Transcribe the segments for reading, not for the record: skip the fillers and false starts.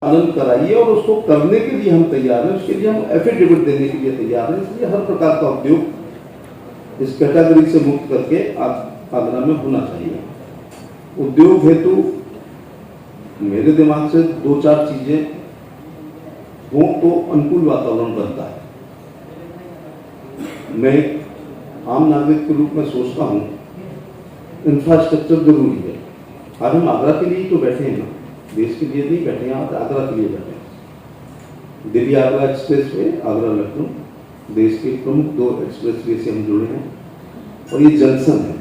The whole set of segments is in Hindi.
पालन कराइए और उसको करने के लिए हम तैयार हैं, उसके लिए हम एफिडेविट देने के लिए तैयार हैं। इसलिए हर प्रकार का उद्योग इस कैटेगरी से मुक्त करके आगरा में होना चाहिए। उद्योग हेतु मेरे दिमाग से 2-4 चीजें हो तो अनुकूल वातावरण बनता है। मैं आम नागरिक के रूप में सोचता हूँ इंफ्रास्ट्रक्चर जरूरी है। आज हम आगरा के लिए ही तो बैठे हैं ना, देश के लिए नहीं बैठे हैं, आज आगरा के लिए बैठे हैं। दिल्ली आगरा एक्सप्रेस वे, आगरा लखनऊ देश के प्रमुख 2 एक्सप्रेस वे से हम जुड़े हैं और ये जंक्शन है।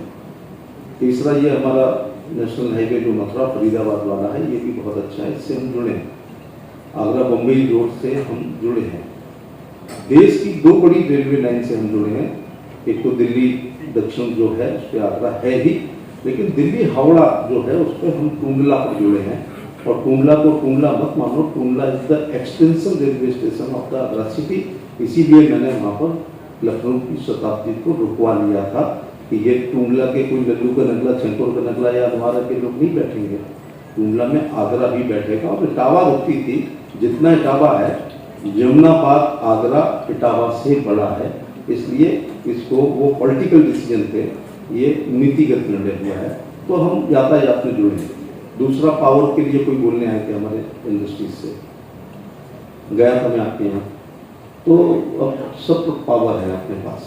तीसरा ये हमारा नेशनल हाईवे जो मथुरा फरीदाबाद वाला है, ये भी बहुत अच्छा है, इससे हम जुड़े हैं। आगरा बम्बई रोड से हम जुड़े हैं। देश की 2 बड़ी रेलवे लाइन से हम जुड़े हैं। एक तो दिल्ली दक्षिण जो है उस पर आगरा है ही, लेकिन दिल्ली हावड़ा जो है उस पर हम टूंडला पर जुड़े हैं। और टूंडला को टूंडला मत मानो, Tundla is the extension railway station of the Agra city. इसीलिए मैंने वहाँ पर लखनऊ की शताब्दी को रुकवा लिया था कि ये टूंडला के कोई लल्लू का नगला, छंकोर का नगला या द्वारा के लोग नहीं बैठेंगे, टूंडला में आगरा भी बैठेगा। और इटावा होती थी, जितना इटावा है यमुना पार आगरा इटावा से बड़ा है, इसलिए इसको वो पॉलिटिकल डिसीजन थे, ये नीतिगत निर्णय हुआ है। तो हम यातायात में जुड़े हैं। दूसरा, पावर के लिए कोई बोलने आए थे हमारे इंडस्ट्रीज से, गया था मैं आपके यहाँ, तो अब सब पावर है अपने पास।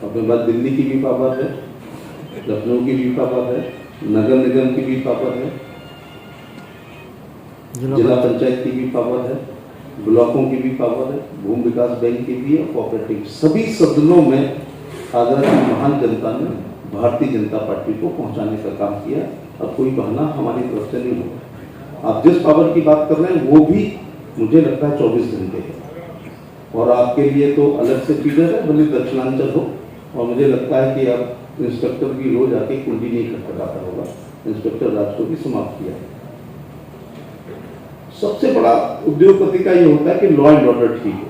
अपने पास दिल्ली की भी पावर है, लखनऊ की भी पावर है, नगर निगम की भी पावर है, जिला पंचायत की भी पावर है, ब्लॉकों की भी पावर है, भूमि विकास बैंक की भी है, कोऑपरेटिव। सभी सदनों में आगरा की महान जनता ने भारतीय जनता पार्टी को पहुंचाने का काम किया। अब कोई बहाना हमारी तरफ से नहीं होगा। आप जिस पावर की बात कर रहे हैं वो भी मुझे लगता है 24 घंटे है, और आपके लिए तो अलग से फीडर है, भले दक्षिणांचल हो। और मुझे लगता है कि अब इंस्पेक्टर भी रोज आके कुंडी नहीं खटखटाता होगा, इंस्पेक्टर राज को भी समाप्त किया है। सबसे बड़ा उद्योगपति का ये होता है कि लॉ एंड ऑर्डर ठीक हो।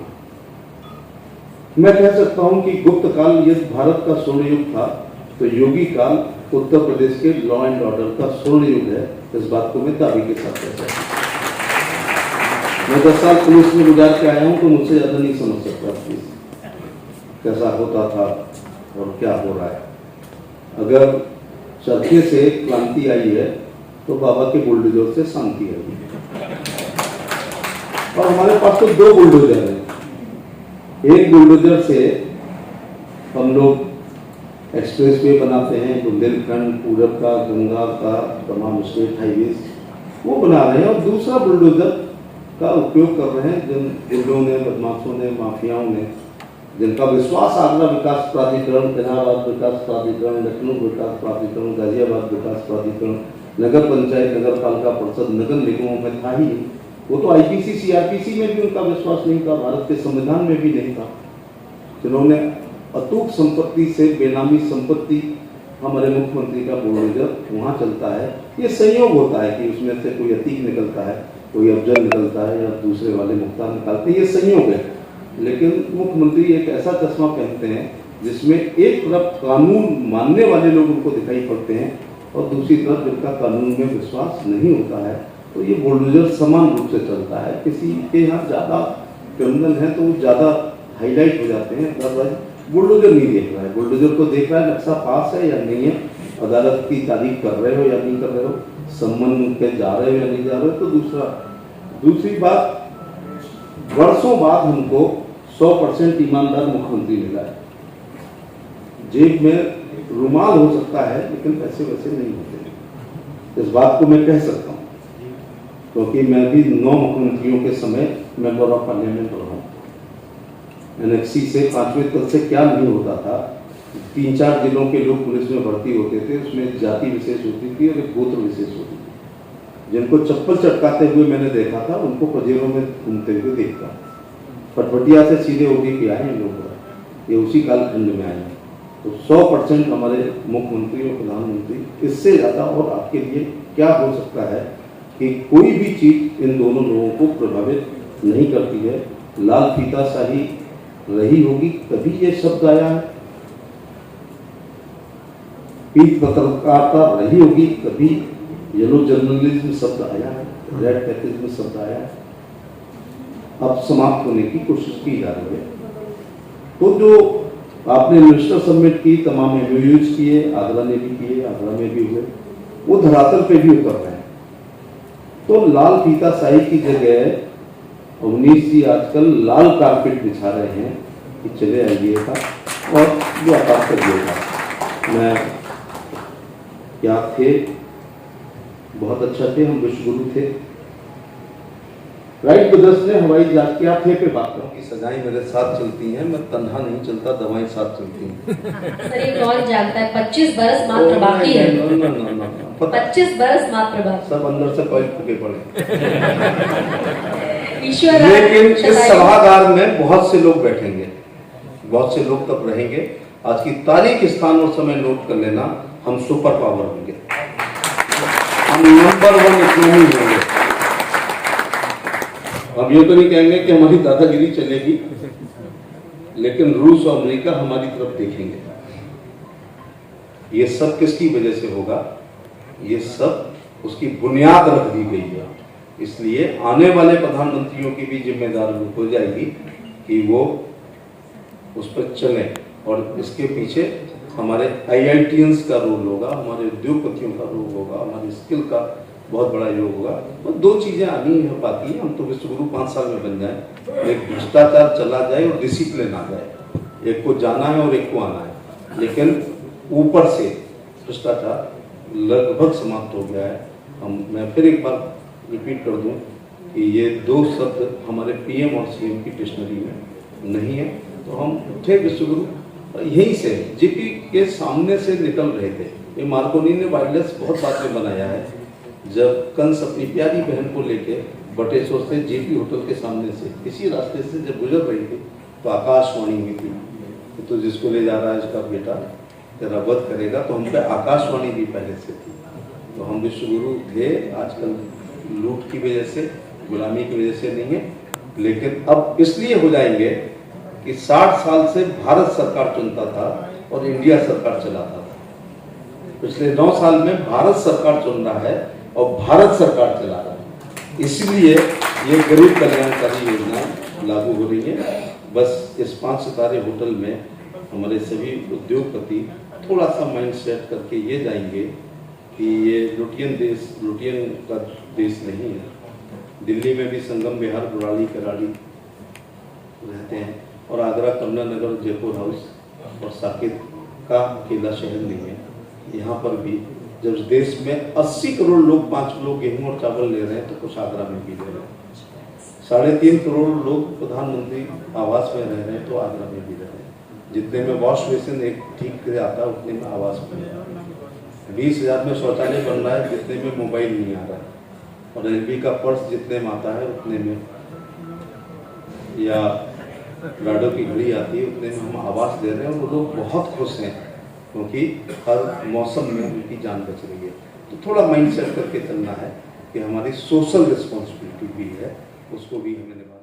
मैं कह सकता हूं कि गुप्त काल यदि भारत का स्वर्ण युग था तो योगी काल उत्तर प्रदेश के लॉ एंड ऑर्डर का स्वर्ण युग है। इस बात को मैं दावे के साथ कहता हूं। मैं 10 साल पुलिस में गुजार के आया हूं, तो मुझसे ज्यादा नहीं समझ सकता कैसा होता था और क्या हो रहा है। अगर चरखे से क्रांति आई है तो बाबा के बुलडोजर से शांति आई है। और हमारे पास तो 2 बुलडोजर हैं। एक बुलडोजर से हम लोग एक्सप्रेस वे बनाते हैं, बुंदेलखंड, पूरब का, गंगा का, तमाम स्टेट हाईवे वो बना रहे हैं। और दूसरा बुलडोजर का उपयोग कर रहे हैं जिन गुंडों ने, बदमाशों ने, माफियाओं ने, जिनका विश्वास आगरा विकास प्राधिकरण, इलाहाबाद विकास प्राधिकरण, लखनऊ विकास प्राधिकरण, गाजियाबाद विकास प्राधिकरण, नगर पंचायत, नगर पालिका परिषद, नगर निगमों में था ही। वो तो आईपीसी, सीआरपीसी में भी उनका विश्वास नहीं था, भारत के संविधान में भी नहीं था। जिन्होंने अतूट संपत्ति से बेनामी संपत्ति, हमारे मुख्यमंत्री का बुलडोजर वहाँ चलता है। ये संयोग होता है कि उसमें से कोई अतीक निकलता है, कोई अफजल निकलता है या दूसरे वाले मुख्तार निकालते हैं, ये संयोग है। लेकिन मुख्यमंत्री एक ऐसा चश्मा पहनते हैं जिसमें एक तरफ कानून मानने वाले लोग उनको दिखाई पड़ते हैं और दूसरी तरफ जिनका कानून में विश्वास नहीं होता है। तो ये बुलडोजर समान रूप से चलता है। किसी के यहाँ ज़्यादा क्रिमिनल है तो वो ज़्यादा हाईलाइट हो जाते हैं, अदरवाइज बुलडोजर नहीं देख रहा है। बुलडोजर को देख रहा है नक्शा पास है या नहीं है, अदालत की तारीफ कर रहे हो या नहीं कर रहे हो, सम्मन के जा रहे हो या नहीं जा रहे हो। तो दूसरी बात, वर्षों बाद हमको 100% ईमानदार मुख्यमंत्री मिला है। जेब में रुमाल हो सकता है लेकिन पैसे वैसे नहीं होते। इस बात को मैं कह सकता हूँ क्योंकि मैं भी 9 मुख्यमंत्रियों के समय मेंबर ऑफ पार्लियामेंट रहा हूँ। एनएक्सी से 5वें तल से क्या नहीं होता था। 3-4 जिलों के लोग पुलिस में भर्ती होते थे, उसमें जाति विशेष होती थी और एक गोत्र विशेष होती थी। जिनको चप्पल चटकाते हुए मैंने देखा था, उनको पजेरों में घूमते हुए देखा। पटवटिया से सीधे होके के आए हैं लोग, ये उसी कालखंड में आए हैं। तो 100% हमारे मुख्यमंत्री और प्रधानमंत्री, इससे ज़्यादा और आपके लिए क्या हो सकता है कि कोई भी चीज़ इन दोनों लोगों को प्रभावित नहीं करती है। लाल फीताशाही रही होगी तभी ये शब्द आया है, पीठ पत्रकारिता रही होगी तभी येलो जर्नलिज्म शब्द आया है। रेड पैकेज में शब्द आया, अब समाप्त होने की कोशिश की जा रही है। तो जो आपने इन्वेस्टर समिट की, तमाम MOUs किए, आगरा ने भी किए, आगरा में भी हुए, वो धरातल पे भी उतर रहे हैं। तो लाल फीता शाही की जगह अवनीश जी आजकल लाल कारपेट बिछा रहे हैं कि चले आइएगा और व्यापार करिएगा। मैं क्या थे, बहुत अच्छा थे, हम विश्वगुरु थे। राइट ब्रदर्स ने हवाई जहाज क्या थे पे बात करूं कि सजाएं मेरे साथ चलती हैं, मैं तन्हा नहीं चलता, दवाएं साथ चलती हैं। सर एक और जानता है 25 बरस मात्र बाकी है। 25 बरस मात्र बाकी, सब अंदर से कोई फूके पड़े। ईश्वर। लेकिन इस सभागार में बहुत से लोग बैठेंगे, बहुत से लोग तब रहेंगे। आज की तारीख, स्थान और समय नोट कर लेना, हम सुपर पावर होंगे, हम नंबर 1 इकोनॉमी होंगे। हम ये तो नहीं कहेंगे कि हमारी दादागिरी चलेगी, लेकिन रूस और अमेरिका हमारी तरफ देखेंगे। ये सब किसकी वजह से होगा? ये सब उसकी बुनियाद रख दी गई है। इसलिए आने वाले प्रधानमंत्रियों की भी जिम्मेदारी हो जाएगी कि वो उस पर चलें, और इसके पीछे हमारे IITians का रोल होगा, हमारे उद्योगपतियों का रोल होगा, हमारी स्किल का बहुत बड़ा योग होगा। तो दो चीजें आनी हो पाती हैं। हम तो विश्वगुरु 5 साल में बन जाए, एक भ्रष्टाचार चला जाए और डिसिप्लिन आ जाए। एक को जाना है और एक को आना है, लेकिन ऊपर से भ्रष्टाचार लगभग समाप्त हो गया है। मैं फिर एक बार रिपीट कर दूं कि ये 2 शब्द हमारे PM और CM की डिक्शनरी में नहीं है। तो हम थे विश्वगुरु, यहीं से JP के सामने से निकल रहे थे। ये मार्कोनी ने वायरलेस बहुत बाद में बनाया है। जब कंस अपनी प्यारी बहन को लेके बटेश्वर से JP होटल के सामने से इसी रास्ते से जब गुजर रही थी, तो आकाशवाणी हुई थी, तो जिसको ले जा रहा है इसका बेटा तेरा वध करेगा। तो हम पे आकाशवाणी भी पहले से थी। तो हम विश्वगुरु थे। आजकल लूट की वजह से, गुलामी की वजह से नहीं है, लेकिन अब इसलिए हो जाएंगे कि 60 साल से भारत सरकार चुनता था और इंडिया सरकार चलाता था। पिछले 9 साल में भारत सरकार चुन रहा है और भारत सरकार चला रहा है। इसलिए ये गरीब कल्याणकारी योजना लागू हो रही है। बस इस 5 सितारे होटल में हमारे सभी उद्योगपति थोड़ा सा माइंड सेट करके ये जाएंगे कि ये लुटियन का देश नहीं है। दिल्ली में भी संगम विहार, बुराड़ी, कराड़ी रहते हैं, और आगरा, कमला नगर, जयपुर हाउस और साकेत का अकेला शहर नहीं है। यहाँ पर भी जब देश में 80 करोड़ लोग 5 किलो गेहूं और चावल ले रहे हैं, तो कुछ आगरा में भी ले रहे हैं। 3.5 करोड़ लोग प्रधानमंत्री आवास में रह रहे हैं, तो आगरा में भी रह रहे हैं। जितने में वॉश बेसिन एक ठीक से आता है, उतने में आवास में 20,000 में शौचालय बन रहा है, जितने में मोबाइल नहीं आ रहा है। और LV का पर्स जितने में आता है उतने में, या लाडो की घड़ी आती है उतने में हम आवास दे रहे हैं। और वो लोग बहुत खुश हैं, क्योंकि हर मौसम में उनकी जान बच रही है। तो थोड़ा माइंड सेट करके चलना है कि हमारी सोशल रिस्पॉन्सिबिलिटी भी है, उसको भी हमें निभाना है।